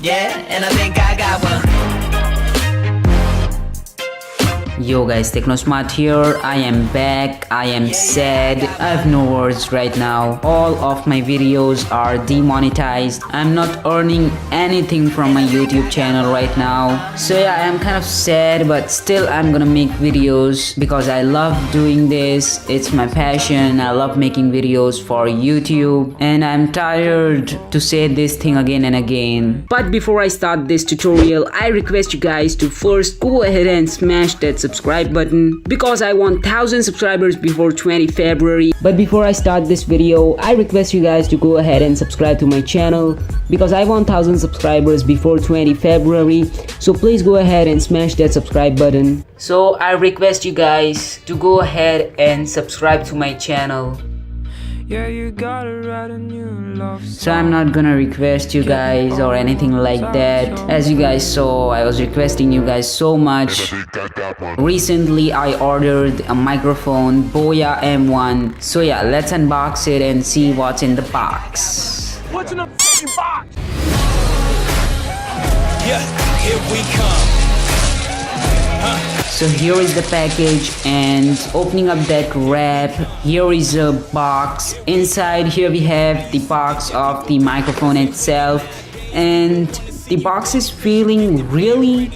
Yeah, and I think I got one. Yo guys, TechnoSmart here. I am back. I am sad. I have no words right now. All of my videos are demonetized. I'm not earning anything from my YouTube channel right now. So yeah, I am kind of sad, but still I'm gonna make videos because I love doing this. It's my passion. I love making videos for YouTube, and I'm tired to say this thing again and again. But before I start this tutorial, I request you guys to first go ahead and smash that subscribe button because I want 1000 subscribers before 20 February. But before I start this video, I request you guys to go ahead and subscribe to my channel because I want 1000 subscribers before 20 February. So please go ahead and smash that subscribe button. So I request you guys to go ahead and subscribe to my channel. Yeah, you gotta write a new love song. So I'm not gonna request you guys or anything like that. As you guys saw, I was requesting you guys so much. Recently I ordered a microphone, Boya M1. So yeah, let's unbox it and see what's in the box. What's in the fucking box? Yeah, here we come. So here is the package, and opening up that wrap, here is a box. Inside here we have the box of the microphone itself, and the box is feeling really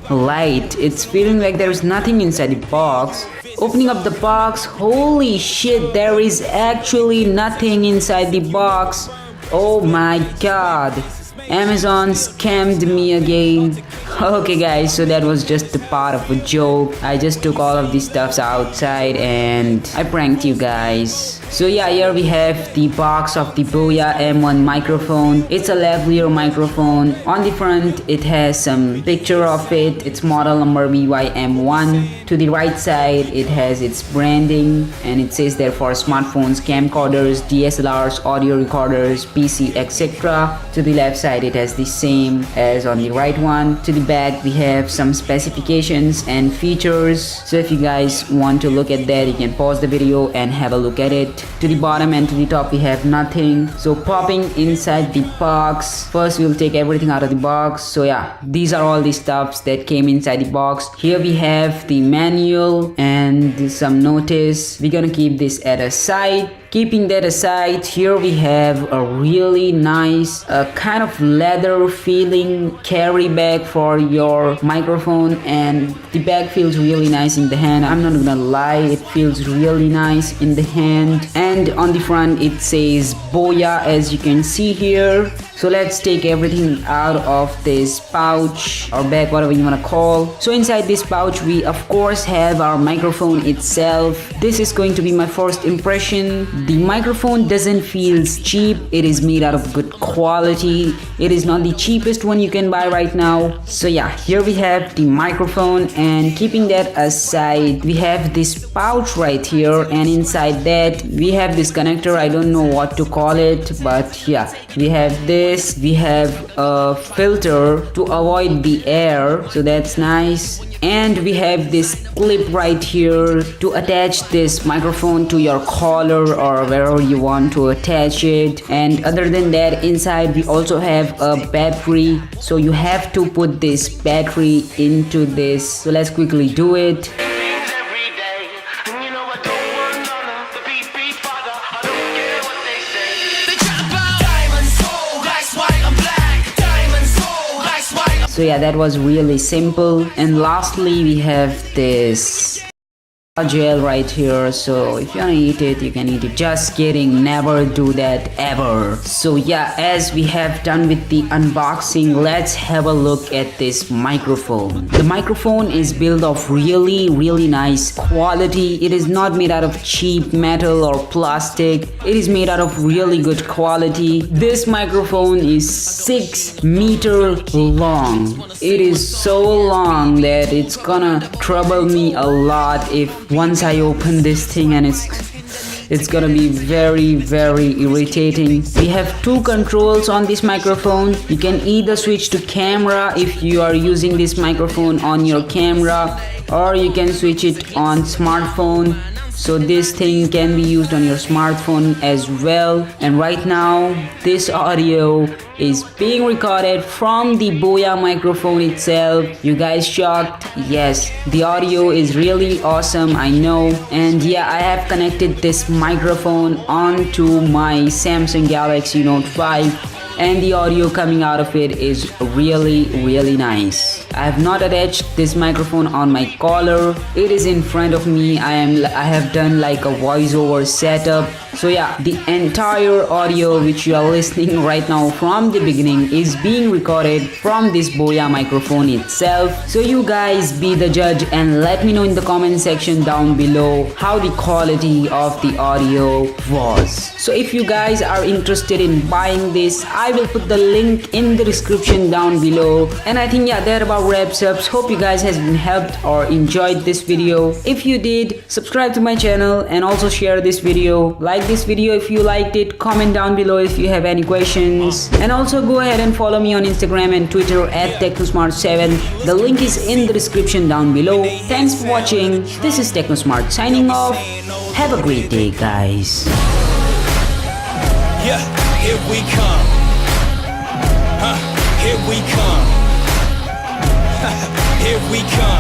light. It's feeling like there is nothing inside the box. Opening up the box, holy shit, there is actually nothing inside the box. Oh my god, Amazon scammed me again. Okay guys, so that was just a part of a joke. I just took all of these stuffs outside and I pranked you guys. So yeah, here we have the box of the Boya M1 microphone. It's a lavalier microphone. On the front it has some picture of it. It's model number BYM1. To the right side it has its branding and it says there for smartphones, camcorders, DSLRs, audio recorders, PC, etc. To the left side it has the same as on the right one. To the back we have some specifications and features. So if you guys want to look at that, you can pause the video and have a look at it. To the bottom and to the top we have nothing. So popping inside the box, first we'll take everything out of the box. So yeah, these are all the stuffs that came inside the box. Here we have the manual and some notice. We're gonna keep this at a side. Keeping that aside, here we have a really nice kind of leather feeling carry bag for your microphone, and the bag feels really nice in the hand. I'm not gonna lie, it feels really nice in the hand. And on the front it says Boya, as you can see here. So let's take everything out of this pouch or bag, whatever you want to call. So inside this pouch we of course have our microphone itself. This is going to be my first impression. The microphone doesn't feel cheap. It is made out of good quality. It is not the cheapest one you can buy right now. So yeah, here we have the microphone, and keeping that aside we have this pouch right here, and inside that we have this connector. I don't know what to call it, but yeah, we have this. We have a filter to avoid the air, so that's nice. And we have this clip right here to attach this microphone to your collar or wherever you want to attach it. And other than that, inside we also have a battery, so you have to put this battery into this. So let's quickly do it. So yeah, that was really simple. And lastly we have this gel right here, so if you wanna eat it, you can eat it. Just kidding, never do that ever. So yeah, as we have done with the unboxing, let's have a look at this microphone. The microphone is built of really nice quality. It is not made out of cheap metal or plastic. It is made out of really good quality. This microphone is 6 meters long. It is so long that it's gonna trouble me a lot if once I open this thing, and it's gonna be very irritating. We have 2 controls on this microphone. You can either switch to camera if you are using this microphone on your camera, or you can switch it on smartphone. so this thing can be used on your smartphone as well. And right now this audio is being recorded from the Boya microphone itself. You guys shocked? Yes, the audio is really awesome, I know. And yeah, I have connected this microphone onto my Samsung Galaxy Note 5, and the audio coming out of it is really nice. I have not attached this microphone on my collar. It is in front of me. I have done like a voiceover setup. So yeah, the entire audio which you are listening right now from the beginning is being recorded from this Boya microphone itself. So you guys be the judge and let me know in the comment section down below how the quality of the audio was. So if you guys are interested in buying this, I will put the link in the description down below. And I think yeah, that about wraps up. Hope you guys has been helped or enjoyed this video. If you did, subscribe to my channel and also share this video. Like this video if you liked it. Comment down below if you have any questions. And also go ahead and follow me on Instagram and Twitter at TechnoSmart7. The link is in the description down below. Thanks for watching. This is TechnoSmart signing off. Have a great day, guys. Yeah, here we come. Here we come. Here we come.